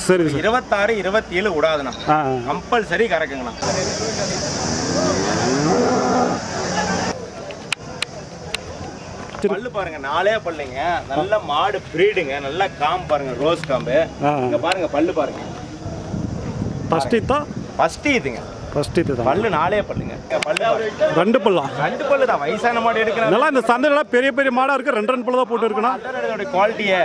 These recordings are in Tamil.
சரி சார். 26 27 விடாதுண்ணா, கம்பல்சரி கறக்குங்கண்ணா. பல்லு பாருங்க, 4 பல்லுங்க, நல்ல மாடு பிரீடுங்க, நல்ல காம்பு பாருங்க, ரோஸ் காம்பு. இங்க பாருங்க பல்லு பாருங்க. ஃபர்ஸ்ட் இதுங்க, பல்லு 4 பல்லுங்க. பல்லு 2 பல்லா? 2 பல்லு தான். வயசான மாடு எடுக்கலாம். நல்லா இந்த சந்தையில பெரிய பெரிய மாடா இருக்கு, 2 பல்லு தான் போட்டு இருக்கணும். அதோட குவாலிட்டியே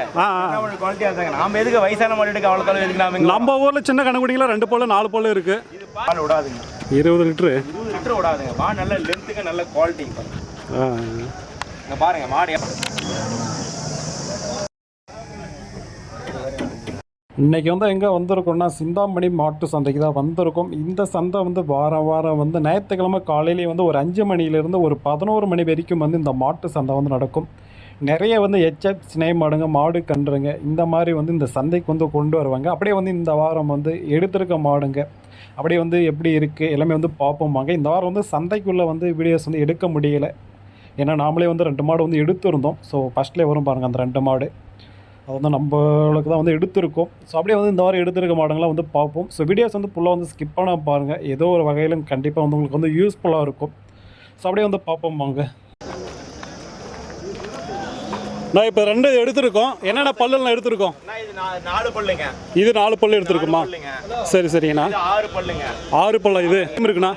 குவாலிட்டியா இருந்தாங்க. நாம எதுக்கு வயசான மாடு எடுக்க அவ்வளவு எதுக்கு நாம? நம்ம ஊர்ல சின்ன கணக்குடிங்களா 2 பல்லு 4 பல்லு இருக்கு. இது பால் விடாதுங்க. 20 லிட்டர் விடாதுங்க. மாடு நல்ல லென்த்துக்கு நல்ல குவாலிட்டி பாருங்க. இங்க பாருங்க மாடு. இன்றைக்கி வந்து எங்கே வந்திருக்கோம்னா சிந்தாமணி மாட்டு சந்தைக்கு தான் வந்திருக்கோம். இந்த சந்தை வந்து வாரம் வந்து ஞாயிற்றுக்கிழமை காலையிலேயே வந்து ஒரு 5 மணிலேருந்து ஒரு 11 மணி வரைக்கும் வந்து இந்த மாட்டு சந்தை வந்து நடக்கும். நிறைய வந்து எச்எஃப் சினை மாடுங்க, மாடு கன்றுங்க இந்த மாதிரி வந்து இந்த சந்தைக்கு வந்து கொண்டு வருவாங்க. அப்படியே வந்து இந்த வாரம் வந்து எடுத்திருக்க மாடுங்க அப்படியே வந்து எப்படி இருக்குது எல்லாமே வந்து பார்ப்போமாங்க. இந்த வாரம் வந்து சந்தைக்குள்ளே வந்து வீடியோஸ் வந்து எடுக்க முடியலை, ஏன்னா நாமளே வந்து 2 மாடு வந்து எடுத்திருந்தோம். ஸோ ஃபஸ்ட்லேயே வரும் பாருங்கள் அந்த 2 மாடு, அது வந்து நம்மளுக்கு தான் வந்து எடுத்திருக்கோம். ஸோ அப்படியே வந்து இந்த வாரம் எடுத்திருக்க மாடுங்களாம் வந்து பார்ப்போம். ஸோ வீடியோஸ் வந்து ஃபுல்லாக வந்து ஸ்கிப் பண்ண பாருங்கள், ஏதோ ஒரு வகையிலும் கண்டிப்பாக வந்து உங்களுக்கு வந்து யூஸ்ஃபுல்லாக இருக்கும். ஸோ அப்படியே வந்து பார்ப்போம் வாங்க. நான் இப்போ 2 எடுத்திருக்கோம். என்னென்ன பல்லுலாம் எடுத்திருக்கோம்? இது 4 பல்லுங்க. இது 4 பல்லு எடுத்திருக்குமா? சரி சரிங்கண்ணா. 6 பல்லுங்க. 6 பல்லா? இது இருக்குண்ணா.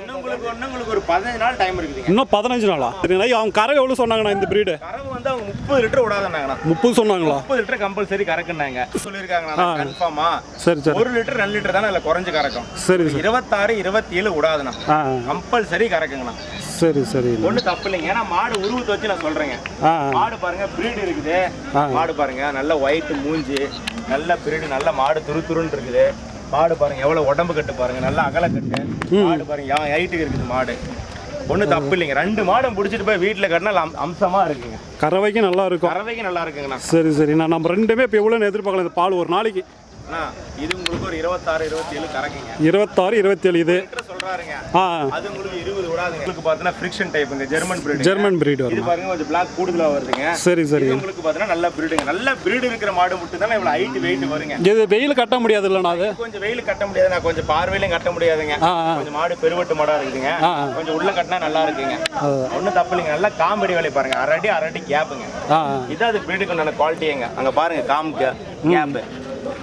உங்களுக்கு ஒரு 15 நாள் டைம் இருக்குதுங்க. இன்னும் 15 நாளா? சரிண்ணா. அவங்க கறவை எவ்வளோ சொன்னாங்கண்ணா இந்த பிரீடு? கறவை வந்து அவங்க 30 லிட்டர் விடாதனாங்கண்ணா. 30 சொன்னாங்களா? 30 லிட்டர் கம்பல்சரி கறக்குனாங்க சொல்லியிருக்காங்கண்ணா. கன்ஃபார்மா? சரி சரி. 1 லிட்டர் 2 லிட்டர் தானே அதில் குறைஞ்சு கறக்கும். சரி. 26 27 விடாதுண்ணா, கம்பல்சரி கறக்குங்கண்ணா. சரி சரி. ஒன்றும் தப்பு இல்லைங்க. ஏன்னா மாடு உருவத்தை வச்சு நான் சொல்றேங்க. மாடு பாருங்க பிரீடு இருக்குது. மாடு பாருங்க நல்ல ஒயிட் மூஞ்சி, நல்ல பிரீடு, நல்ல மாடு துருத்துருன்னு இருக்குது. மாடு பாருங்க எவ்வளவு உடம்பு கட்டு பாருங்க, நல்ல அகல கட்டு. மாடு பாருங்க ஹைட்டுக்கு இருக்குது மாடு. ஒன்றும் தப்பு இல்லைங்க. 2 மாடும் பிடிச்சிட்டு போய் வீட்டில் கட்டினா அம்சமா இருக்குங்க. கறவைக்கு நல்லா இருக்கும். கறவைக்கு நல்லா இருக்குங்கண்ணா. சரி சரிண்ணா. நம்ம 2மே இப்போ எவ்வளோன்னு எதிர்பார்க்கலாம் இந்த பால் ஒரு நாளைக்கு? இது உங்களுக்கு ஒரு 26 27 கறக்குங்க. 26 27 இது சொல்றாருங்க. அது உங்களுக்கு 20 விடாதுங்க. உங்களுக்கு பார்த்தீங்கன்னா ஃப்ரிக்ஷன் டைப்புங்க, ஜெர்மன் பிரீடு வரும். இது பாருங்க கொஞ்சம் பிளாக் கூடுதலா வருதுங்க. சரி சரி. உங்களுக்கு பார்த்தீங்கன்னா நல்ல பிரீடுங்க. நல்ல பிரீடு இருக்கிற மாடு மட்டும் தானே இவ்வளவு ஹைட் வெயிட் வருங்க. இது வெயில் கட்ட முடியாது இல்லைண்ணா? அது கொஞ்சம் வெயில் கட்ட முடியாது, நான் கொஞ்சம் பார்வையிலையும் கட்ட முடியாதுங்க. கொஞ்சம் மாடு பெருவட்டு மாடா இருக்குதுங்க. கொஞ்சம் உள்ள கட்டினா நல்லா இருக்குங்க. ஒன்றும் தப்பு இல்லைங்க. நல்லா காம்படி வேலை பாருங்க, அரடி கேப்புங்க. இதான் அது பிரீடுக்கு நல்ல குவாலிட்டிங்க. அங்க பாருங்க காம்பு கேப்பு,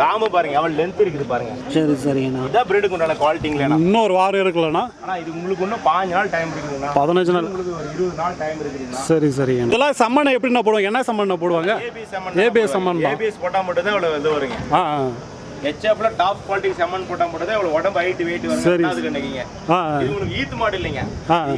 காம்பு பாருங்க எவ்வளவு லென்த் இருக்குது பாருங்க. சரி சரிங்கண்ணா. இதான் பிரீடுக்கு உண்டான குவாலிட்டிங்களா. இன்னும் ஒரு வாரம் இருக்குல்லண்ணா? ஆனா இது உங்களுக்கு இன்னும் 15 நாள் டைம் இருக்குதுண்ணா. 15 நாள். உங்களுக்கு ஒரு 20 நாள் டைம் இருக்குதுண்ணா. சரி சரி. இதெல்லாம் சம்மன் எப்படிண்ணா போடுவாங்க? என்ன சம்மன் போடுவாங்க? ABS summon. ஏபிஎஸ் போட்டா மட்டும் தான் இவ்வளவு இது வருங்க. ஹெச்எஃப்ல டாப் குவாலிட்டி செம்மன் போட்டா மட்டும் தான் இவ்வளவு உடம்பு ஹைட் வெயிட் வரும். 2வது கண்ணுங்க. இது உங்களுக்கு ஈத்து மாடு இல்லைங்க.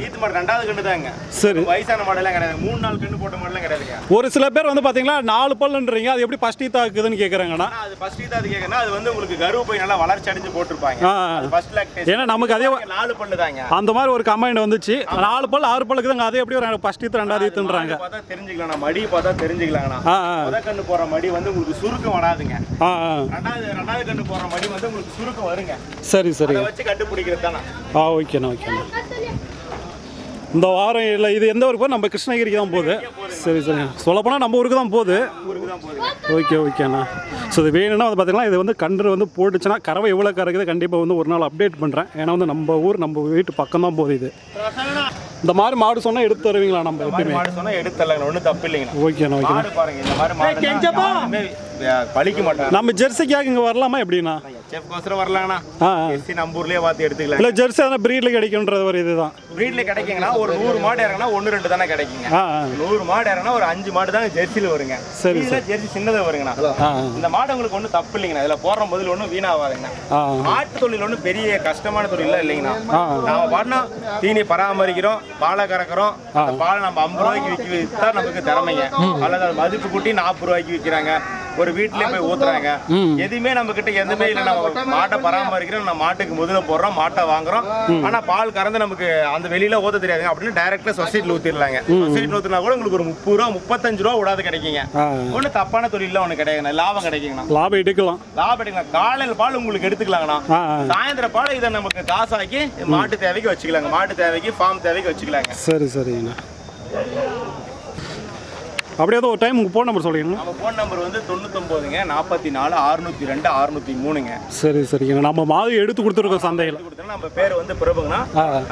ஈத்து மாடு 2வது கண்ணு தாங்க. சரி. வயசான மாடு எல்லாம் கிடையாது. 3 நாள் கண்ணு போட்ட மாடு எல்லாம் கிடையாதுங்க. ஒரு சில பேர் வந்து பாத்தீங்களா 4 பல்லுன்றீங்க, அது எப்படி ஃபர்ஸ்ட் ஈத்தா இருக்குதுன்னு கேக்குறாங்கண்ணா. அது ஃபர்ஸ்ட் ஈத்தா கேக்குறேன்னா அது வந்து உங்களுக்கு கருவு போய் நல்லா வளர்ச்சி அடைஞ்சு போட்டுருப்பாங்க. அது ஃபர்ஸ்ட் லாக்டேஷன். ஏன்னா நமக்கு அதே 4 பல்லு தாங்க. அந்த மாதிரி ஒரு கமெண்ட் வந்துச்சு. 4 பல்லு 6 பல்லுக்கு தாங்க. அதே எப்படி ஒரு ஃபர்ஸ்ட் ஈத்து 2வது ஈத்துன்றாங்க. பார்த்தா தெரிஞ்சுக்கலாம். மடி பார்த்தா தெரிஞ்சுக்கலாங்கண்ணா. முத கண்ணு போற மடி வந்து உங்களுக்கு சுருக்கம் வராதுங்க. 2வது கண்ணு போற மடி வந்து உங்களுக்கு சுருக்கம் வருங்க. சரி சரி. அத வச்சு கண்டுபிடிக்கிறது தானா. ஓகேண்ணா. இந்த வாரம் இல்லை, இது எந்த ஊருக்கு போகுது? நம்ம கிருஷ்ணகிரிக்கு தான் போகுது. சரி சரி. சொல்லப்போனால் நம்ம ஊருக்கு தான் போகுது. ஓகேண்ணா. ஸோ இது வேணும்னா வந்து பார்த்தீங்கன்னா இது வந்து கன்று வந்து போட்டுச்சுன்னா கறவை எவ்வளோ கறக்குது கண்டிப்பாக வந்து ஒரு நாள் அப்டேட் பண்ணுறேன். ஏன்னா வந்து நம்ம ஊர் நம்ம வீட்டு பக்கம் தான் போகுது. இது இந்த மாதிரி மாடு சொன்னால் எடுத்து தருவீங்களா? நம்ம எப்பயுமே மாடு சொன்னால் எடுத்து தரலாங்க, ஒன்றும் தப்பு இல்லைங்க. ஓகேண்ணா. பாருங்க இந்த மாதிரி பழிக்க மாட்டாங்க. நம்ம ஜெர்சிக்காக இங்கே வரலாமா எப்படின்னா? செஃப்கோசரம் வரலாங்கண்ணா. ஜெர்சி நம்ம ஊர்லேயே பார்த்து எடுத்துக்கலாம். இல்லை ஜெர்சி ஆனால் ப்ரீடில் கிடைக்குன்றது ஒரு இதுதான். ப்ரீடில் கிடைக்குங்கன்னா ஒரு 100 மாடு இறங்கினா 1 2 தானே கிடைக்குங்க. 100 மாடு இறங்கினா ஒரு 5 மாடு தானே ஜெர்சியில் வருங்க. சரி சார். ஜெர்சி சின்னதாக வருங்கண்ணா. இந்த மாடு உங்களுக்கு ஒன்றும் தப்பு இல்லைங்கண்ணா. இதில் போடுற முதல்ல ஒன்றும் வீணாகாதுங்கண்ணா. மாட்டு தொழில் ஒன்றும் பெரிய கஷ்டமான தொழில் இல்லைங்கண்ணா. நாம பாடினா தீனி பராமரிக்கிறோம், பாலை கறக்கிறோம். பாலை நம்ம 50 ரூபாய்க்கு விற்றா நமக்கு திறமைங்க. அல்லது அது மதிப்பு கூட்டி 40 ரூபாய்க்கு விற்கிறாங்க. ஒரு வீட்டிலே போய் ஊத்துறாங்க. எதுவுமே நம்ம கிட்ட எதுவுமே இல்லை. நம்ம மாட்டை பராமரிக்கிறோம், நம்ம மாட்டுக்கு முதல்ல போடுறோம், மாட்டை வாங்குறோம். ஆனா பால் கறந்து நமக்கு அந்த வெளியில ஊத்த தெரியாதுங்க அப்படின்னு டைரக்டா சொசைட்டில ஊத்திடலாங்க. சொசைட்டில ஊத்தினா கூட உங்களுக்கு ஒரு 30 ரூபா 35 ரூபா விடாது கிடைக்குங்க. ஒன்றும் தப்பான தொழில ஒன்று கிடையாது, லாபம் கிடைக்குங்கண்ணா. லாபம் எடுக்கலாம். காலையில் பால் உங்களுக்கு எடுத்துக்கலாங்கண்ணா. சாயந்தர பால் இதை நமக்கு காசாக்கி மாட்டு தேவைக்கு வச்சுக்கலாங்க. மாட்டு தேவைக்கு ஃபார்ம் தேவைக்கு வச்சுக்கலாங்க. சரி சரிங்கண்ணா. அப்படியே ஒரு டைம் உங்கள் ஃபோன் நம்பர் சொல்லிடுங்க. நம்ம ஃபோன் நம்பர் வந்து 99ங்க 44 602 603ங்க. சரி சரிங்க. நம்ம மாடு எடுத்து கொடுத்துருக்கோம் சந்தையில். நம்ம பேர் வந்து பிரபுங்கண்ணா.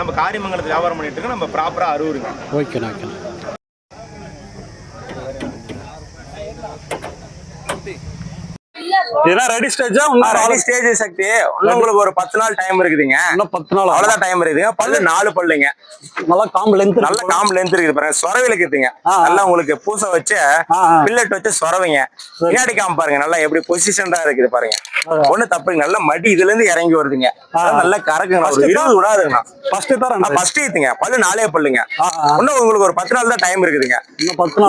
நம்ம காரியமங்கலத்தில் வியாபாரம் பண்ணிட்டு இருக்கோம். நம்ம ப்ராப்பராக அரூருங்க. ஓகேண்ணா ஓகேண்ணா. இதெல்லாம் ரெடி ஸ்டேஜா? ரெடி ஸ்டேஜ் சக்தி. உங்களுக்கு ஒரு 10 நாள் டைம் இருக்குதுங்க. இன்னும் 10 நாள் அவ்வளவுதான் டைம் இருக்குதுங்க. பல்லு 4 பல்லுங்க. நல்லா காம்பு லென்த், நல்ல காம்பு லென்த் இருக்குது பாருங்க. சொரவில இருக்குதுங்க. நல்லா உங்களுக்கு பூசை வச்சு பில்லட் வச்சு சொரவைங்க. பின்னாடி காம்பு பாருங்க நல்லா எப்படி பொசிஷன்டா இருக்குது பாருங்க. ஒண்ணு தப்புங்க. நல்ல மடி இதுல இருந்து இறங்கி வருதுங்க. நல்லா கறக்குங்க. ஒரு 20 விடாதுங்கண்ணா. ஃபர்ஸ்ட் ஈத்துங்க. பல்லு 4 பல்லுங்க. இன்னும் உங்களுக்கு ஒரு 10 நாள் தான் டைம் இருக்குதுங்க.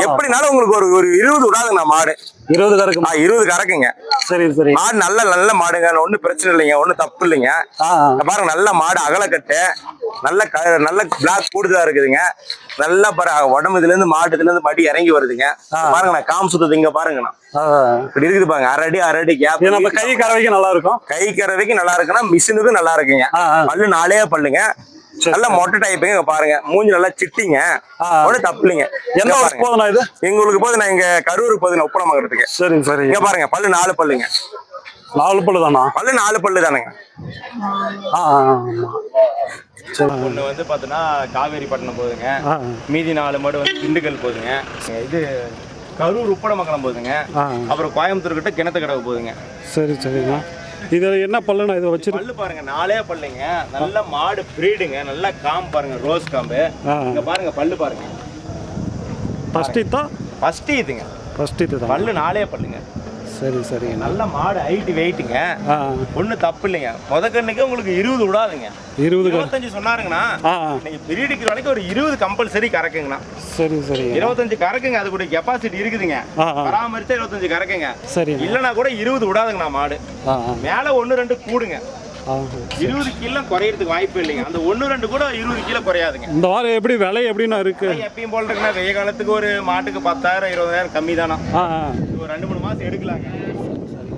எப்படினாலும் உங்களுக்கு ஒரு 20 விடாதுங்கண்ணா மாடு. 20 கறக்கு. 20 கறக்குங்க. சரி சரி. மாடு நல்ல மாடுங்க. ஒன்னும் பிரச்சனை இல்லைங்க. ஒன்னும் தப்பு இல்லைங்க. பாருங்க நல்ல மாடு அகலக்கட்டு. நல்ல பிளாக் கூடுதலா இருக்குதுங்க. நல்லா பாருங்க உடம்பு இதுல இருந்து மாட்டுல இருந்து மடி இறங்கி வருதுங்க. பாருங்கண்ணா காம் சுத்தது இங்க பாருங்கண்ணா. இப்படி இருக்குது பாருங்க. அரடி கேப். நம்ம கை கறவைக்கு நல்லா இருக்கும். கை கறவைக்கு நல்லா இருக்குன்னா மிஷினுக்கும் நல்லா இருக்குங்க. பல்லு 4 பல்லுங்க. நல்ல மொட்டை டைப்புங்க பாருங்க. மூஞ்சி நல்லா சிட்டிங்க. ஒன்னும் தப்பு இல்லைங்க. எந்த ஊருக்கு போதுண்ணா இது? எங்களுக்கு போது நான் இங்க கரூருக்கு போதுங்க உப்பளமாங்கிறதுக்கு. சரி சரி. இங்க பாருங்க பல்லு 4 பல்லுங்க. 4 பல்லு தானா? பல்லு 4 பல்லு தானுங்க. ஒன்று வந்து பார்த்தோன்னா காவேரிப்பட்டினம் போகுதுங்க. மீதி 4 மாடு வந்து திண்டுக்கல் போகுதுங்க. இது கரூர் உப்படமங்கலம் போகுதுங்க. அப்புறம் கோயம்புத்தூர் கிட்ட கிணத்து கடவு போகுதுங்க. சரி சரிங்க. இதில் என்ன பல்லுண்ணா இதை வச்சு? பல்லு பாருங்க 4 பல்லுங்க. நல்ல மாடு பிரீடுங்க. நல்ல காம்பு பாருங்க. ரோஸ் காம்பு. இங்க பாருங்க பல்லு பாருங்க. ஃபர்ஸ்ட் ஈத்தா? ஃபர்ஸ்ட் ஈத்துங்க. ஃபர்ஸ்ட் ஈத்து தான். பல்லு 4 பல்லுங்க. சரி சரி. நல்ல மாடு ஹைட் வெயிட்டுங்க. ஒன்றும் தப்பு இல்லைங்க. கண்ணுக்கு உங்களுக்கு 20 விடாதுங்க. 25 சொன்னாருங்கண்ணா. நீங்க பிரீடுக்கு வரைக்கும் ஒரு 20 கம்பல்சரி கறக்குங்கண்ணா. சரி சரி. 25 கறக்குங்க. அது கூட கெப்பாசிட்டி இருக்குதுங்க. பராமரிச்சா 25 கறக்குங்க. சரி. இல்லைன்னா கூட 20 விடாதுங்கண்ணா மாடு. மேல 1-2 கூடுங்க. 20 கிலோ குறையறதுக்கு வாய்ப்பு இல்லைங்க. அந்த 1-2 கூட 20 கிலோ குறையாதுங்க. இந்த வாரம் எப்படி விலை எப்படின்னா இருக்கு? எப்பயும் போல இருக்குன்னா வெய்ய காலத்துக்கு ஒரு மாட்டுக்கு 10,000 20,000 கம்மி தானா. ஒரு 2-3 மாசம் எடுக்கலாங்க.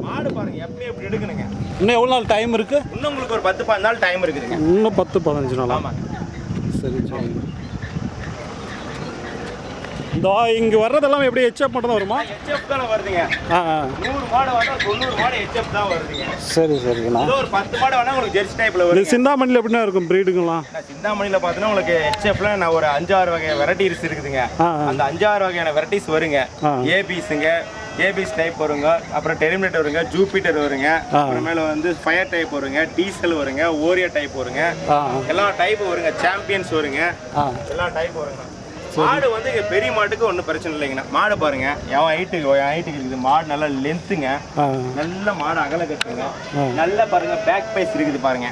மாடு பாருங்க எப்படி எடுக்கணுங்க. இன்னும் எவ்வளவு நாள் டைம் இருக்கு? இன்னும் உங்களுக்கு ஒரு 10-15 நாள் டைம் இருக்குதுங்க. இன்னும் 10-15 நாள். ஆமா. சரி சரி. இந்த இங்க வர்றதெல்லாம் எப்படி ஹெச்எப் மட்டும் தான் வருமா? ஹெச்எப் தான் வருதுங்க. 100 மாடு வந்தா 90 மாடு ஹெச்எப் தான் வருதுங்க. சரி சரிங்கண்ணா. ஒரு 10 மாடு வேணா உங்களுக்கு ஜெர்சி டைப்ல வரும். இது சிந்தாமணில எப்படின்னா இருக்கும் பிரீடுங்கலாம்? சிந்தாமணில பார்த்தீங்கன்னா உங்களுக்கு ஹெச்எப்ல நான் ஒரு 5-6 வகை வெரைட்டிஸ் இருக்குதுங்க. அந்த 5-6 வகையான வெரைட்டிஸ் வருங்க. ஏபிஸ்ங்க, ஏபிஸ் டைப் வருங்க. அப்புறம் டெர்மினேட்டர் வருங்க, ஜூபிட்டர் வருங்க. அப்புறமேல வந்து ஃபயர் டைப் வருங்க, டீசல் வருங்க, ஓரியோ டைப் வருங்க. எல்லா டைப் வருங்க. சாம்பியன்ஸ் வருங்க. எல்லா டைப் வருங்க. மாடு வந்து இங்க பெரிய மாட்டுக்கு ஒன்றும் பிரச்சனை இல்லைங்கண்ணா. மாடு பாருங்க என் ஹைட்டுக்கு இருக்குது. மாடு நல்லா லென்த்துங்க. நல்ல மாடு அகல கட்டுங்க. நல்ல பாருங்க பேக் பைஸ் இருக்குது பாருங்க.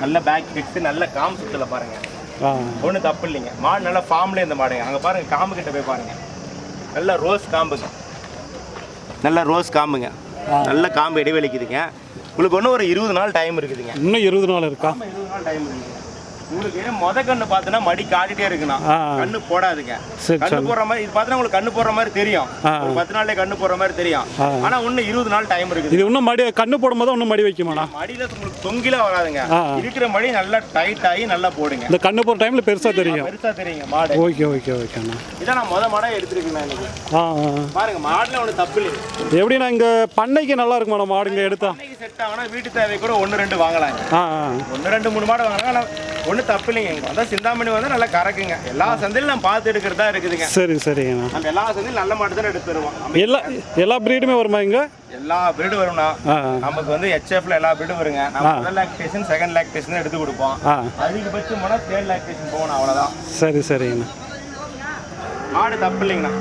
நல்ல பேக் பிக்ஸ். நல்ல காம்பு சுத்தல பாருங்க. ஒன்றும் தப்பு இல்லைங்க. மாடு நல்லா ஃபார்ம்ல இந்த மாடுங்க. அங்கே பாருங்க காம்பு கிட்ட போய் பாருங்க. நல்ல ரோஸ் காம்புங்க. நல்ல ரோஸ் காம்புங்க. நல்ல காம்பு இடைவெளிக்குதுங்க. உங்களுக்கு ஒன்றும் ஒரு 20 நாள் டைம் இருக்குதுங்க. இன்னும் 20 நாள் இருக்கா? 20 நாள் டைம் இருக்குங்க. உங்களுக்கு கண்ணு பார்த்தனா மடி காட்டிட்டே இருக்குண்ணா. கண்ணு போடாதுங்க. கண்ணு போடுற மாதிரி இது பார்த்தா உங்களுக்கு கண்ணு போடுற மாதிரி தெரியும். ஒரு 10 நாள்ல கண்ணு போடுற மாதிரி தெரியும். ஆனா இன்னும் 20 நாள் டைம் இருக்குது. இது இன்னும் மடி கண்ணு போடும்போது இன்னும் மடி வைக்குமாடா? மடியில உங்களுக்கு தொங்கில வராதுங்க. இருக்கிற மடி நல்லா டைட் ஆகி நல்லா போடுங்க. இந்த கண்ணு போடுற டைம்ல பெருசா தெரியும். பெருசா தெரியுங்க மாடு. ஓகே ஓகே ஓகேண்ணா. இத நான் மாடா எடுத்துருக்கேன் இன்னைக்கு. பாருங்க மாடுல ஒண்ணு தப்பு இல்லை. எப்படின்னா இங்க பண்ணைக்கு நல்லா இருக்குமா மாடுங்க எடுத்தா? பண்ணைக்கு செட் ஆகனா வீட்டு தேவை கூட 1-2 வாங்கலாம். 1-2-3 மாடு வாங்கலாம். ஒன்றும் தப்பு இல்லைங்க. அதான் சிந்தாமணி வந்து நல்லா கறக்குங்க. எல்லா சந்தையிலும் நம்ம பார்த்து எடுக்கிறதா இருக்குதுங்க. சரி சரிங்க. நம்ம எல்லா சந்தையிலும் நல்ல மாட்டு தான் எடுத்து தருவோம். எல்லா பிரீடுமே வருமா இங்க? எல்லா பிரீடு வரும்னா நமக்கு வந்து ஹெச்எஃப்ல எல்லா பிரீடும் வருங்க. நம்ம முதல் லாக்டேஷன் செகண்ட் லாக்டேஷன் எடுத்து கொடுப்போம். அதிகபட்சம் போனால் தேர்ட் லாக்டேஷன் போகணும். அவ்வளோதான். சரி சரிங்கண்ணா. மாடு தப்பு இல்லைங்கண்ணா.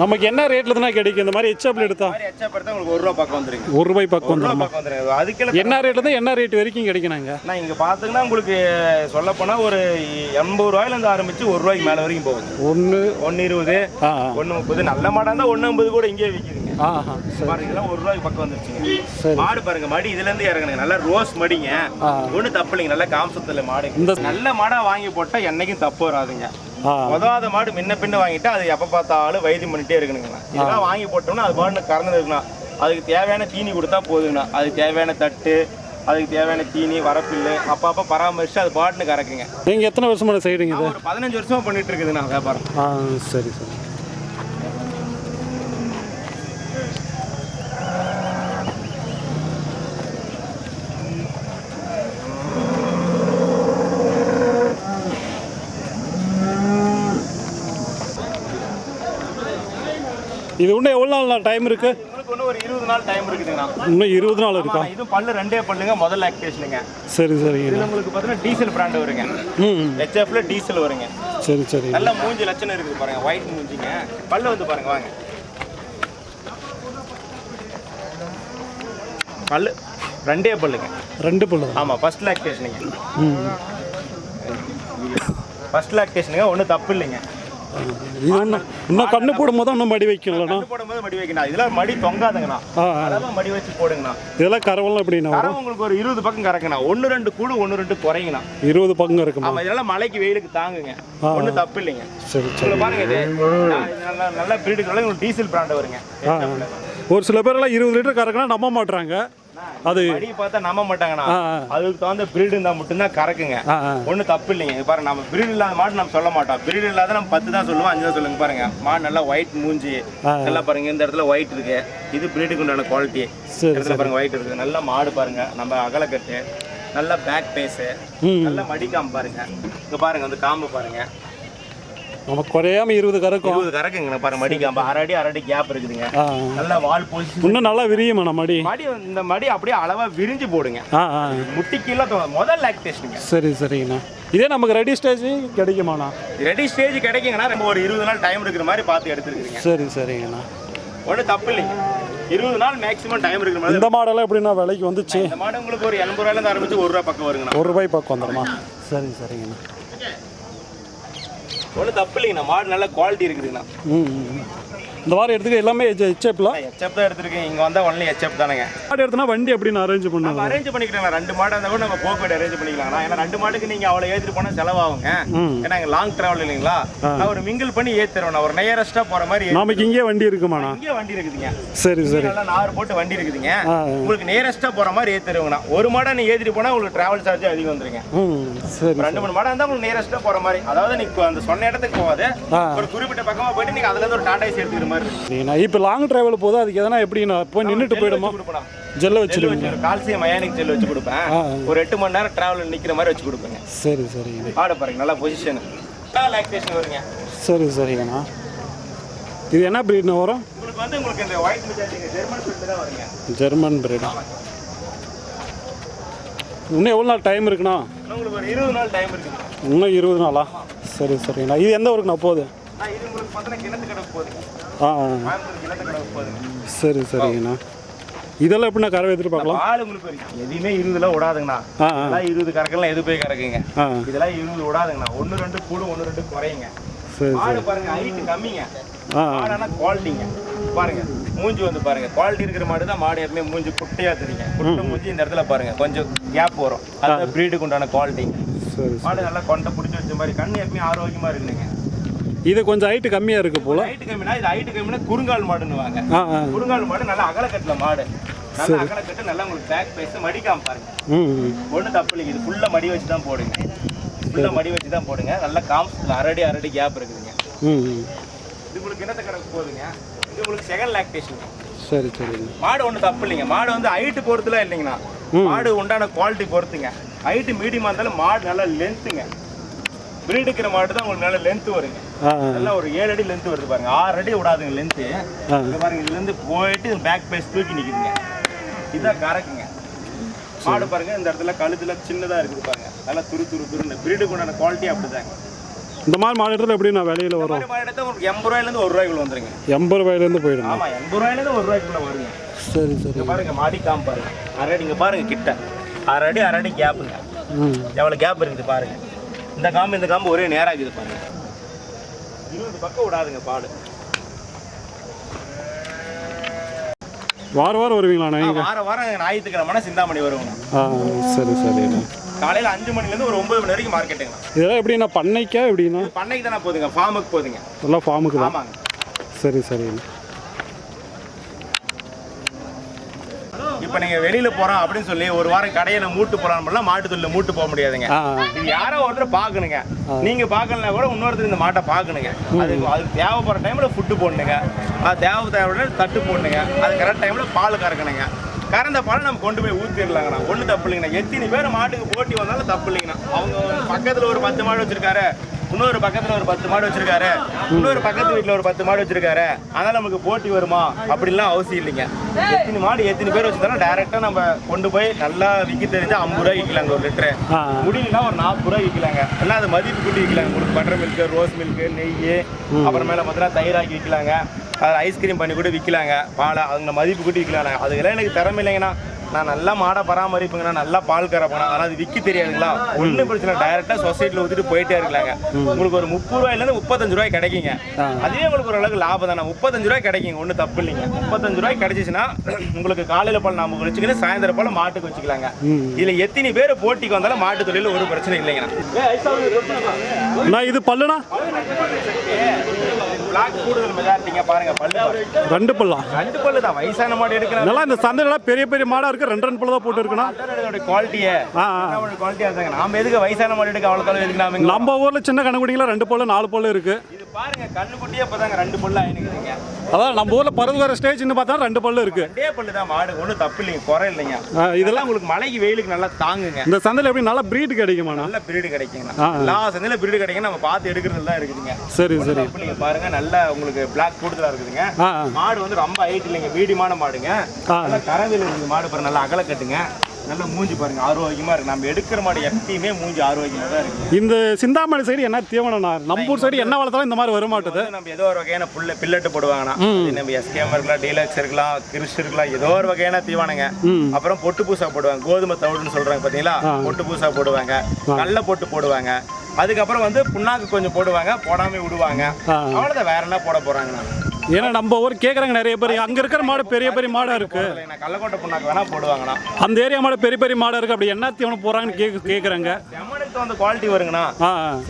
நமக்கு என்ன ரேட்ல தான் கிடைக்கும் இந்த மாதிரி ஹெச்எப்ல எடுத்தா? ஹெச்எப் எடுத்தா உங்களுக்கு 1 ரூபா பக்கம் வந்துருங்க. 1 ரூபாய் பக்கம் வந்துரும். அதுக்கு என்ன ரேட்ல தான் என்ன ரேட் வரைக்கும் கிடைக்குனாங்க? நான் இங்க பாத்தீங்கன்னா உங்களுக்கு சொல்ல போனா ஒரு 80 ரூபாயில இருந்து ஆரம்பிச்சு 1 ரூபாய்க்கு மேல வரைக்கும் போகுது. 1.20 1.30 நல்ல மாடா இருந்தா 1.50 கூட இங்கே விக்குதுங்க. பாருங்க இதெல்லாம் 1 ரூபாய்க்கு பக்கம் வந்துருச்சுங்க. மாடு பாருங்க மடி இதுல இருந்து இறங்குங்க. நல்ல ரோஸ் மடிங்க. ஒண்ணு தப்பு இல்லைங்க. நல்ல காம்சத்துல மாடு. நல்ல மாடா வாங்கி போட்டா என்னைக்கும் தப்பு வராதுங்க. உதவாத மாடு முன்ன பின்ன வாங்கிட்டு அது எப்ப பார்த்தாலும் வைத்தியம் பண்ணிட்டே இருக்கணுங்கண்ணா. இதெல்லாம் வாங்கி போட்டோம்னா அது பாட்டு கறந்து இருக்கணும். அதுக்கு தேவையான தீனி கொடுத்தா போதுங்கண்ணா. அதுக்கு தேவையான தட்டு, அதுக்கு தேவையான தீனி, வரப்பில்லு அப்பப்போ பராமரிச்சு அது பாட்டுன்னு கறக்குங்க. நீங்க எத்தனை வருஷமா செய்றீங்க இது? ஒரு 15 வருஷமா பண்ணிட்டு இருக்குதுண்ணா வியாபாரம். சரி சரி. இது இன்னும் எவ்வளோ நாள் டைம் இருக்கு? உங்களுக்கு இன்னும் ஒரு 20 நாள் டைம் இருக்குதுங்கண்ணா. இன்னும் 20 நாள் இருக்கா? இது பல்லு ரெண்டே பல்லுங்க, முதல் லாக்டேஷனுங்க. சரி சரிங்க. இது உங்களுக்கு பார்த்தீங்கன்னா டீசல் பிராண்ட் வருங்க. HFல டீசல் வருங்க. சரி சரி. நல்ல மூஞ்சி லட்சணம் இருக்குது பாருங்க, ஒயிட் மூஞ்சிங்க. பல்லு வந்து பாருங்க, வாங்க. பல்லு ரெண்டே பல்லுங்க. 2 பல்லு. ஆமாம், ஃபர்ஸ்ட் லாக்டேஷனுங்க. ஃபர்ஸ்ட் லாக்டேஷனுங்க, ஒன்றும் தப்பு இல்லைங்க. இது இன்னும் கண்ணு போடும்போது இன்னும் மடி வைக்கலண்ணா. கண்ணு போடும்போது மடி வைக்கணும். இதெல்லாம் மடி தொங்காதுங்கண்ணா. அதெல்லாம் மடி வச்சு போடுங்கண்ணா. இதெல்லாம் கரவெல்லாம் எப்படின்னா? கரவை உங்களுக்கு ஒரு 20 பக்கம் கறக்குண்ணா. 1-2 கூடு 1-2 குறைங்கண்ணா. 20 பக்கம் இருக்குமா? ஆமாம், இதெல்லாம் மழைக்கு வெயிலுக்கு தாங்குங்க. ஒன்றும் தப்பு இல்லைங்க. சரி சரி. பாருங்க, இது நல்ல பிரீடுக்கு உங்களுக்கு டீசல் பிராண்ட் வருங்க. ஒரு சில பேரெல்லாம் 20 லிட்டர் கறக்குனா நம்ப மாட்டாங்க. அது மடி பார்த்தா நம்ப மாட்டாங்கண்ணா. அதுக்கு தகுந்த பிரீடு இருந்தால் மட்டும்தான் கறக்குங்க. ஒன்றும் தப்பு இல்லைங்க. பாருங்க, நம்ம பிரீடு இல்லாத மாடு நம்ம சொல்ல மாட்டோம். பிரீடு இல்லாத நம்ம 10 தான் சொல்லுவோம், 5 தான் சொல்லுங்க. பாருங்க, மாடு நல்லா ஒயிட் மூஞ்சி நல்லா பாருங்க. இந்த இடத்துல ஒயிட் இருக்கு. இது பிரீடுக்கு உண்டான குவாலிட்டி. இடத்துல பாருங்க ஒயிட் இருக்கு. நல்ல மாடு பாருங்க, நம்ம அகலக்கட்டு, நல்ல பேக் பேஸு, நல்ல மடிக்காம்பு பாருங்க. இங்க பாருங்க, வந்து காம்பு பாருங்க. நம்ம குறையாம 20 கறக்கும். 20 கறக்குங்க பாருங்க. மடிக்காம்பு அரை அடி கேப் இருக்குதுங்க. நல்ல வால் பொசிஷன் இன்னும் நல்லா விரியுமா மடி? இந்த மடி அப்படியே அளவா விரிஞ்சு போடுங்க. முட்டிக்கீழ முதல் லாக்டேஷனுங்க. சரி சரிங்கண்ணா. இதே நமக்கு ரெடி ஸ்டேஜ் கிடைக்குமாண்ணா? ரெடி ஸ்டேஜ் கிடைக்குங்கண்ணா. நம்ம ஒரு 20 நாள் டைம் இருக்கிற மாதிரி பார்த்து எடுத்துருக்கீங்க. சரி சரிங்கண்ணா. ஒன்றும் தப்பு இல்லைங்க. 20 நாள் மேக்ஸிமம் டைம் இருக்கிற மாதிரி. இந்த மாடெல்லாம் எப்படின்னா விலைக்கு வந்துச்சு? இந்த மாடு உங்களுக்கு ஒரு 80 ரூபாயிலேருந்து ஆரம்பிச்சு 1 ரூபா பக்கம் வருங்கண்ணா. 1 ரூபாய் பக்கம் வந்துடுமா? சரி சரிங்கண்ணா. ஒன்றும் தப்பு இல்லைங்கண்ணா. மாடு நல்ல குவாலிட்டி இருக்குதுங்கண்ணா. இந்த வாரம் எடுத்துக்க எல்லாமே ஹெச்எப்லாம்? ஹெச்எப் தான் எடுத்துருக்கேன். இங்கே வந்தால் ஒன்லி ஹெச்எப் தானேங்க. மாடு எடுத்தனா வண்டி எப்படின்னு அரேஞ்ச் பண்ணுவோம்? அரேஞ்ச் பண்ணிக்கலாம். 2 மாடு இருந்தால் கூட நம்ம போக்குவரத்து அரேஞ்ச் பண்ணிக்கலாம்ண்ணா. ஏன்னா 2 மாட்டுக்கு நீங்கள் அவ்வளோ ஏற்றிட்டு போனால் செலவாகுங்க. ஏன்னா இங்கே லாங் ட்ராவல் இல்லைங்களா? நான் ஒரு மிங்கிள் பண்ணி ஏற்றுருவேன். ஒரு நியரஸ்ட்டாக போகிற மாதிரி. நமக்கு இங்கே வண்டி இருக்குமாண்ணா? இங்கே வண்டி இருக்குதுங்க. சரி சரி. நல்லா 4 போட்டு வண்டி இருக்குதுங்க. உங்களுக்கு நியரஸ்ட்டாக போகிற மாதிரி ஏற்றுருவேங்கண்ணா. ஒரு மாடை நீ ஏற்றிட்டு போனால் உங்களுக்கு ட்ராவல் சார்ஜ் அதிகம் வந்துருங்க. சரி. 2-3 மாடா இருந்தால் உங்களுக்கு நியரஸ்ட்டாக போகிற மாதிரி. அதாவது நீங்கள் அந்த சொன்ன இடத்துக்கு போகாது, ஒரு குறிப்பிட்ட பக்கமாக போயிட்டு நீங்கள் அதுலேருந்து ஒரு டாடா ஏசி எடுத்துக்கிற மாதிரி. இப்போ லாங் டிராவல் போதும், அதுக்கு எதனா எப்படின்னா போய் நின்றுட்டு போயிடுமா? ஜெல்ல வச்சிருக்கீங்க? கால்சியம் அயானிக் ஜெல் வச்சு கொடுப்பேன். ஒரு 8 மணி நேரம் டிராவல் நிற்கிற மாதிரி வச்சு கொடுப்பேங்க. சரி சரி. ஆட பாருங்க, நல்லா பொசிஷன், லாக்டேஷன் வருங்க. சரி சரிங்கண்ணா. இது என்ன பிரீட்னா வரும் உங்களுக்கு? உங்களுக்கு இந்த ஒயிட் மெஜாரிட்டி ஜெர்மன் பிரீட் தான் வருங்க. German breed. இன்னும் எவ்வளோ நாள் டைம் இருக்குண்ணா? உங்களுக்கு ஒரு 20 நாள் டைம் இருக்குது. இன்னும் 20 நாளா? சரி சரிங்கண்ணா. இது எந்த ஊருக்குண்ணா போகுது? இது உங்களுக்கு பார்த்தீங்கன்னா கிணத்து கடை போகுதுங்க. கிணத்து கடை போகுதுங்க. சரி சரிங்கண்ணா. இதெல்லாம் எப்படின்னா கறவை எதிர்பார்க்கலாம்? பால் உங்களுக்கு எதுவுமே 20 விடாதுங்கண்ணா. இதெல்லாம் 20 கறக்கலாம், எது போய் கறக்குங்க. இதெல்லாம் 20 விடாதுங்கண்ணா. 1-2 கூடு 1-2 குறையுங்க. மாடு பாருங்க, ஹைட் கம்மிங்க. மாடானா குவாலிட்டிங்க. பாருங்க மூஞ்சி வந்து பாருங்க, குவாலிட்டி இருக்கிற மாடு தான் மாடு. எப்பவுமே மூஞ்சி குட்டையா தெரியுங்க. குட்டை மூஞ்சி இந்த இடத்துல பாருங்க கொஞ்சம் கேப் வரும். அந்த பிரீடுக்கு உண்டான குவாலிட்டி. மாடு நல்லா கொண்டை பிடிச்சி வச்ச மாதிரி, கண்ணு எப்பவுமே ஆரோக்கியமா இருக்குங்க. இது கொஞ்சம் ஹைட் கம்மியா இருக்கு போல. ஹைட் கம்மினா இது ஹைட் கம்மினா குறுங்கால் மாடுன்னு வாங்க. குறுங்கால் மாடு நல்லா அகலக்கட்டுல மாடு. நல்லா அகலக்கட்டு, நல்லா உங்களுக்கு பேக் பேஸ் மடிக்காம பாருங்க. ஒன்றும் தப்பு இல்லைங்க. இது ஃபுல்லா மடி வச்சு தான் போடுங்க. ஃபுல்லா மடி வச்சு தான் போடுங்க. நல்லா காம்ஸ்ல அரடி கேப் இருக்குதுங்க. இது உங்களுக்கு கிணத்து கணக்கு போகுதுங்க. இது உங்களுக்கு செகண்ட் லாக்டேஷன். சரி சரி. மாடு ஒன்றும் தப்பு இல்லைங்க. மாடு வந்து ஹைட்டு பொறுத்துலாம் இல்லைங்கண்ணா. மாடு உண்டான குவாலிட்டி பொறுத்துங்க. ஹைட்டு மீடியமாக இருந்தாலும் மாடு நல்லா லென்த்துங்க. பிரீடுக்கிற மாடு தான் உங்களுக்கு நல்ல லென்த் வருங்க. நல்லா ஒரு 7 அடி லென்த் வருது பாருங்க. 6 அடி விடாதுங்க லென்த்து. பாருங்க, இதுலேருந்து போயிட்டு பேக் பேஸ் தூக்கி நிற்குதுங்க. இதுதான் கறக்குங்க. மாடு பாருங்க, இந்த இடத்துல கழுத்துல சின்னதாக இருக்குது பாருங்க. நல்லா துருன்னு. பிரீடுக்கு உண்டான குவாலிட்டி அப்படிதாங்க. இந்த மாதிரி மாடு இடத்துல எப்படி நான் விலையில வரும்? மாடு எடுத்தால் உங்களுக்கு 80 ரூபாயிலேருந்து 1 ரூபாய்க்குள்ள வந்துருங்க. 80 ரூபாயிலேருந்து போயிடும். ஆமாம், 80 ரூபாயிலேருந்து 1 ரூபாய்க்குள்ள வருங்க. சரி சரி. பாருங்க மாடி காம் பாருங்க. 6 அடி இங்கே பாருங்க கிட்ட. 6 அடி கேப்புங்க. எவ்வளோ கேப் இருக்குது பாருங்க. இந்த காம்பு ஒரே நேராக இருக்குது பாருங்க. 20 பக்கம் விடாதுங்க பாடு. வாரம் வருவீங்களா? வாரம் ஞாயிற்றுக்கிழமை சிந்தாமணி வருவோங்க. சரி சரி. காலையில் 5 மணிலேருந்து ஒரு 9 மணி வரைக்கும் மார்க்கெட்டுங்க. இதெல்லாம் எப்படின்னா பண்ணைக்கா எப்படின்னா? பண்ணைக்கு தானே போகுதுங்க, ஃபார்முக்கு போகுதுங்க. எல்லாம் ஃபார்முக்கு தான்? ஆமாங்க. சரி சரி. இப்போ நீங்கள் வெளியில் போகிறோம் அப்படின்னு சொல்லி ஒரு வாரம் கடையில் மூட்டு போகலாம்லாம் மாட்டு தொழில் மூட்டு போக முடியாதுங்க. இது யாரோ ஒருத்தர் பார்க்கணுங்க. நீங்கள் பார்க்கலனா கூட இன்னொருத்தர் இந்த மாட்டை பார்க்கணுங்க. அது தேவைப்படுற டைமில் ஃபுட்டு போடணுங்க. அது தேவைப்படுற தட்டு போடணுங்க. அது கரெக்ட் டைமில் பால் கறக்கணுங்க. கறந்த பாலை நம்ம கொண்டு போய் ஊற்றிடலாங்கண்ணா. ஒன்றும் தப்பு இல்லைங்கண்ணா. எத்தனை பேர் மாட்டுக்கு போட்டி வந்தாலும் தப்பு இல்லைங்கண்ணா. அவங்க பக்கத்தில் ஒரு 10 மாடு வச்சுருக்காரு, இன்னொரு பக்கத்துல ஒரு 10 மாடு வச்சிருக்காரு, இன்னொரு பக்கத்து வீட்டுல ஒரு 10 மாடு வச்சிருக்காரு, அதனால நமக்கு போட்டி வருமா அப்படிலாம் அவசியம் இல்லைங்க. எத்தனை மாடு எத்தனை பேர் வச்சிருந்தாலும் டைரக்டா நம்ம கொண்டு போய் நல்லா விற்க தெரிஞ்சா 50 ரூபாய் விற்கலாங்க ஒரு லிட்டரு. முடியலன்னா ஒரு 40 ரூபாய் விற்கலாங்க. எல்லாம் அது மதிப்பு கூட்டி விற்கலாங்க. உங்களுக்கு பட்டர் மில்க், ரோஸ் மில்க், நெய், அப்புறமேல பார்த்தீங்கன்னா தயிராக்கி விற்கலாங்க. அதில் ஐஸ்கிரீம் பண்ணி கூட விற்கலாங்க. பாலை அவங்க மதிப்பு கூட்டி விற்கலாங்க. அதுக்கெல்லாம் எனக்கு திறமை இல்லைங்கண்ணா. நான் நல்லா மாடை பராமரிப்புங்கண்ணா, நல்லா பால் கறப்பேன். ஆனால் அது விற்க தெரியாதுங்களா, ஒன்றும் பிரச்சனை. டைரெக்டாக சொசைட்டியில் ஊற்றிட்டு போயிட்டே இருக்கலாங்க. உங்களுக்கு ஒரு 30 ரூபாயிலேருந்து 35 ரூபாய் கிடைக்குங்க. அதே உங்களுக்கு ஒரு அளவுக்கு லாபம் தானே. 35 ரூபாய் கிடைக்குங்க, ஒன்றும் தப்பு இல்லைங்க. 35 ரூபாய் கிடைச்சிச்சுன்னா உங்களுக்கு காலையில் பால் நம்ம வச்சுக்கிட்டு சாயந்தரம் பால் மாட்டுக்கு வச்சுக்கலாங்க. இதில் எத்தனை பேர் போட்டிக்கு வந்தாலும் மாட்டு தொழில் ஒரு பிரச்சனை இல்லைங்கண்ணா. இது பல்லுனா பிளாக் கூடுதல் மெஜாரிட்டிங்க. பாருங்க பல்லு 2 பல்லா. 2 பல்லு தான். வயசான மாடு எடுக்கலாம். நல்லா இந்த சந்தையில பெரிய பெரிய மாடா இருக்கு. 2 பல்லு தான் போட்டு இருக்கணும். குவாலிட்டியே குவாலிட்டியா இருந்தாங்க. நாம எதுக்கு வயசான மாடு எடுக்க அவ்வளோ தலை எதுக்கு? நம்ம ஊர்ல சின்ன கண்ணுக்குட்டிங்களா 2 பல்லு 4 பல்லு இருக்கு. இது பாருங்க கண்ணுக்குட்டியே இப்பதாங்க 2 பல்லு ஆயினுக்குதுங்க. அதான் நம்ம ஊர்ல பருவ ஸ்டேஜ்னு பார்த்தா 2 பல்லு இருக்கு. 2 பல்லு தான் மாடு. ஒன்றும் தப்பு இல்லைங்க, குறை இல்லைங்க. இதெல்லாம் உங்களுக்கு மழைக்கு வெயிலுக்கு நல்லா தாங்குங்க. இந்த சந்தையில எப்படி நல்லா பிரீடு கிடைக்குமா? நல்ல பிரீடு கிடைக்குங்கண்ணா. எல்லா சந்தையில பிரீடு கிடைக்கும். நம்ம பார்த்து எடுக்கிறது தான் இருக்குதுங்க. சரி சரி. பாருங்க நல்லா உங்களுக்கு பிளாக் கூடுதலா இருக்குதுங்க. மாடு வந்து ரொம்ப ஹைட் இல்லைங்க, மீடியமான மாடுங்க. கரவில இருக்கு மாடு. பாருங்க நல்லா அகல கட்டுங்க. நல்லா மூஞ்சி பாருங்க ஆரோக்கியமா இருக்கு. நம்ம எடுக்கிற மாடு எப்பயுமே மூஞ்சி ஆரோக்கியமா தான் இருக்கு. இந்த சிந்தாமணி சைடு என்ன தீவனம்னா, நம்ம ஊர் சைடு என்ன வளர்த்தாலும் இந்த மாதிரி வர மாட்டுது. நம்ம ஏதோ ஒரு வகையான பில்லட்டு போடுவாங்கண்ணா. நம்ம எஸ்கேம் இருக்கலாம், டீலக்ஸ் இருக்கலாம், கிறிஸ் இருக்கலாம், ஏதோ ஒரு வகையான தீவனங்க. அப்புறம் பொட்டு பூசா போடுவாங்க. கோதுமை தவிடுன்னு சொல்றாங்க பாத்தீங்களா, பொட்டு பூசா போடுவாங்க. கடலை போட்டு போடுவாங்க. அதுக்கப்புறம் வந்து புண்ணாக்கு கொஞ்சம் போடுவாங்க, போடாம விடுவாங்க. அவ்வளவுதான், வேற என்ன போட போறாங்கண்ணா. ஏன்னா நம்ம ஊர் கேட்குறாங்க நிறைய பேர், அங்கே இருக்கிற மாடு பெரிய பெரிய மாடாக இருக்குது. கள்ளக்கோட்டை புண்ணாக்கு வேணா போடுவாங்கண்ணா. அந்த ஏரியா மாடு பெரிய பெரிய மாடாக இருக்குது. அப்படி என்ன தீவனம் போகிறாங்கன்னு கேட்குறாங்க. செம்மனுக்கு வந்து குவாலிட்டி வருங்கண்ணா.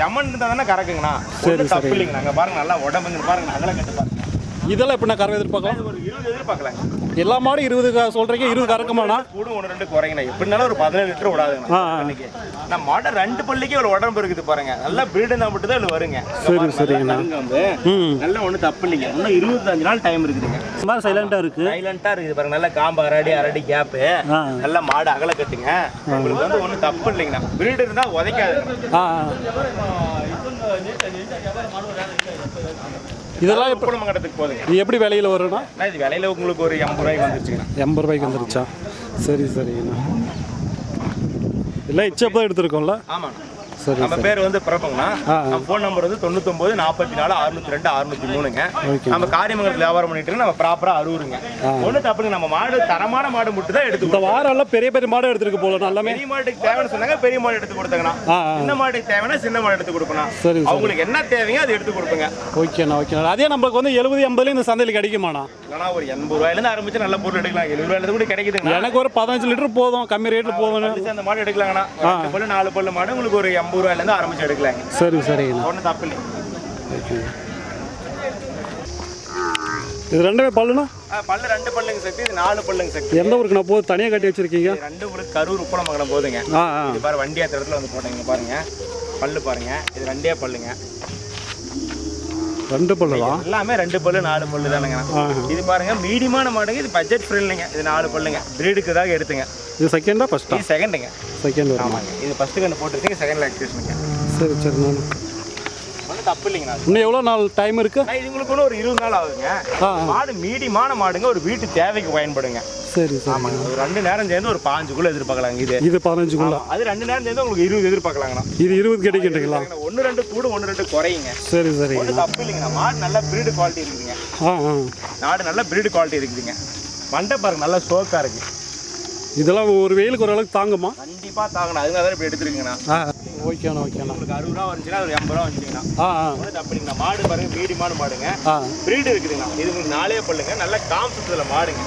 செம்மன் இருந்தால் தானே கறக்குங்கண்ணா. சரி தப்பு இல்லைங்கண்ணா. அங்கே பாருங்க நல்லா உடம்புங்க பாருங்க, அகல கட்டு பாருங்க. இதெல்லாம் எப்படி நான் கறவை எதிர்பார்க்கலாம்? ஒரு 20 எதிர்பார்க்கலாம். எல்லா மாடும் 20 சொல்கிறீங்க. 20 கறக்குமாண்ணா? கூட 1-2 குறைங்கண்ணா. எப்படினாலும் ஒரு 17 லிட்டர் விடாதுங்கண்ணா. நம்ம மாடை 2 பல்லிக்கு ஒரு உடம்பு இருக்குது பாருங்க. நல்லா பிரீடு இருந்தால் மட்டும் தான் இதில் வருங்க. சரி சரிங்கண்ணா. வந்து நல்லா ஒன்றும் தப்பு இல்லைங்க. இன்னும் 25 நாள் டைம் இருக்குதுங்க. சும்மா சைலண்டாக இருக்குது. சைலண்டாக இருக்குது பாருங்க. நல்லா காம்பு அரடி கேப்பு. நல்லா மாடு அகல கட்டுங்க. உங்களுக்கு வந்து ஒன்றும் தப்பு இல்லைங்கண்ணா. பிரீடு இருந்தால் உதைக்காது. இதெல்லாம் எப்போ குடும்பங்கட்டத்துக்கு போதுங்க. இது எப்படி விலையில் வரும்னா? இது விலையில உங்களுக்கு ஒரு 80 ரூபாய்க்கு வந்துருச்சுங்கண்ணா. 80 ரூபாய்க்கு வந்துருச்சா? சரி சரிங்கண்ணா. இல்லை இச்சப்போ தான் எடுத்துருக்கோம்ல? ஆமாண்ணா. சரி. நம்ம பேர் வந்து பிரபங்கண்ணா. நம்ம ஃபோன் நம்பர் வந்து 99 44 602 603ங்க. நம்ம காரியமங்கலத்தில் வியாபாரம் பண்ணிட்டு நம்ம ப்ராப்பராக அரூருங்க. ஒன்றும் தப்புங்க. நம்ம மாடு தரமான மாடு மட்டும் தான் எடுத்து. இந்த வாரம் எல்லாம் பெரிய பெரிய மாடு எடுத்துருக்கு போல. நல்லா பெரிய மாட்டுக்கு தேவைன்னு சொன்னாங்க, பெரிய மாடு எடுத்து கொடுத்தாங்கண்ணா. சின்ன மாட்டுக்கு தேவைன்னா சின்ன மாடு எடுத்து கொடுப்பேன். சரி. அவங்களுக்கு என்ன தேவையோ அதை எடுத்து கொடுப்பேங்க. ஓகேண்ணா ஓகேண்ணா. அதே நம்மளுக்கு வந்து 70 80 இந்த சந்தையில் கிடைக்குமாண்ணா? இல்லைனா ஒரு 80 ரூபாயிலேருந்து ஆரம்பிச்சு நல்ல பொருள் எடுக்கலாம். 70 ரூபாயிலேருந்து கூட கிடைக்குதுங்க. எனக்கு ஒரு 15 லிட்டர் போதும், கம்மி ரேட்டில் போதும். அந்த மாடு எடுக்கலாங்கண்ணா. 2 பல்லு 4 பல்லு மாடு உங்களுக்கு ஒரு 80 ரூபாயிலேருந்து ஆரம்பிச்சு எடுக்கலாங்க. சரி சரிங்கண்ணா. ஒன்றும் தப்பு இல்லை. இது ரெண்டுமே பல்லுண்ணா? பல்லு 2 பல்லுங்க சக்தி. இது 4 பல்லுங்க சக்தி. எந்த ஊருக்கு நான் போது தனியாக கட்டி வச்சிருக்கீங்க? 2 உங்களுக்கு கரூர் உப்பளமங்கலம் போதுங்க. இது பாரு வண்டி ஏற்ற இடத்துல வந்து போட்டீங்க பாருங்க. பல்லு பாருங்க. இது 2 பல்லுங்க. 2 பல்லு தான். எல்லாமே 2 பல்லு 4 பல்லு தானுங்க. இது பாருங்க மீடியமான மாடுங்க. இது பட்ஜெட் ஃப்ரெண்ட்லிங்க. இது 4 பல்லுங்க. பிரீடுக்கு தான் எடுத்துங்க. இது செகண்டா ஃபர்ஸ்டா? இது செகண்டுங்க. செகண்ட். ஆமாங்க. இது ஃபர்ஸ்ட் கண்ணு போட்டுருக்கீங்க, செகண்ட் லாக்டேஷனுங்க. சரி சரி. நான் ஒன்றும் தப்பு இல்லைங்கண்ணா. இன்னும் எவ்வளோ நாள் டைம் இருக்கு? இது உங்களுக்கு ஒன்று ஒரு 20 நாள் ஆகுங்க. மாடு மீடியமான மாடுங்க. ஒரு வீட்டு தேவைக்கு பயன்படுங்க. சரி சரி. ஆமாங்க. ஒரு 2 நேரம் சேர்ந்து ஒரு 15 எதிர்பார்க்கலாங்க. இது 15 அது 2 நேரம் சேர்ந்து உங்களுக்கு 20 எதிர்பார்க்கலாங்கண்ணா. இது 20 கிடைக்கின்றீங்களா? 1-2 கூட 1-2 குறையுங்க. சரி சரி. ஒன்றும் தப்பு இல்லைங்கண்ணா. மாடு நல்ல பிரீடு குவாலிட்டி இருக்குதுங்க. நாடு நல்ல பிரீடு குவாலிட்டி இருக்குதுங்க. மண்டை பாருங்க நல்லா சோக்கா இருக்கு. இதெல்லாம் ஒரு வெயிலுக்கு ஓரளவுக்கு தாங்குமா? கண்டிப்பாக தாங்கணும். அதுங்க தான் இப்போ எடுத்துருக்கீங்கண்ணா. ஓகேண்ணா ஓகேண்ணா. உங்களுக்கு 60 ரூபா வந்துச்சுன்னா ஒரு 80 ரூபா வந்துச்சுங்கண்ணா. ஒன்றும் தப்பு இல்லைங்கண்ணா. மாடு பாருங்க மீடியமான மாடுங்க. பிரீடு இருக்குதுங்கண்ணா. இது உங்களுக்கு 4 பல்லுங்க. நல்ல காம்புல மாடுங்க.